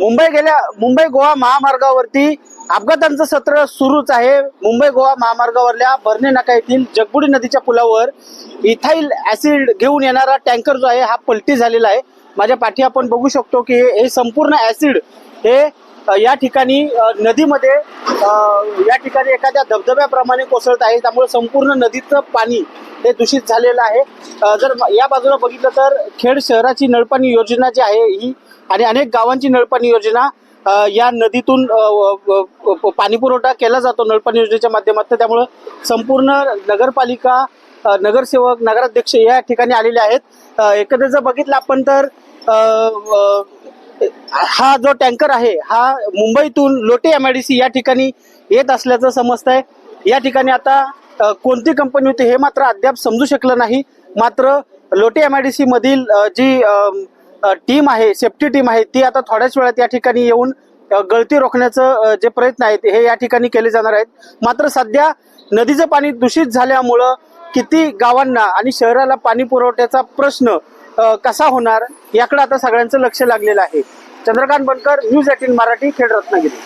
मुंबई गोवा महामार्गावरती अपघातांचं सत्र सुरूच आहे। मुंबई गोवा महामार्गावरल्या भरणे नाका येथील जगबुडी नदीच्या पुलावर इथाइल ऍसिड घेऊन येणारा टँकर जो आहे हा पलटी झालेला आहे। माझ्या पाठी आपण बघू शकतो की हे संपूर्ण ऍसिड हे या ठिकाणी नदीमध्ये या ठिकाणी एखाद्या धबधब्याप्रमाणे कोसळत आहे। त्यामुळे संपूर्ण नदीचं पाणी हे दूषित झालेलं आहे। जर या बाजूला बघितलं तर खेड शहराची नळपाणी योजना जी आहे ही आणि अनेक गावांची नळपाणी योजना या नदीतून पाणी पुरवठा केला जातो नळपाणी योजनेच्या माध्यमातून। त्यामुळे संपूर्ण नगरपालिका, नगरसेवक, नगराध्यक्ष या ठिकाणी आलेले आहेत। एकंदरीत जर बघितलं आपण तर हा जो टँकर आहे हा मुंबईतून लोटे MIDC या ठिकाणी येत असल्याचं समजतंय। या ठिकाणी आता कोणती कंपनी होती हे मात्र अद्याप समजू शकलं नाही। मात्र लोटे MIDC मधील जी टीम आहे, सेफ्टी टीम आहे, ती आता थोड्याच वेळात या ठिकाणी येऊन गळती रोखण्याचं जे प्रयत्न आहेत हे या ठिकाणी केले जाणार आहेत। मात्र सध्या नदीचं पाणी दूषित झाल्यामुळं किती गावांना आणि शहराला पाणी पुरवठ्याचा प्रश्न कसा होणार याकडे आता सगळ्यांचं लक्ष लागलेलं आहे। चंद्रकांत बनकर, न्यूज 18 मराठी, खेड रत्नागिरी।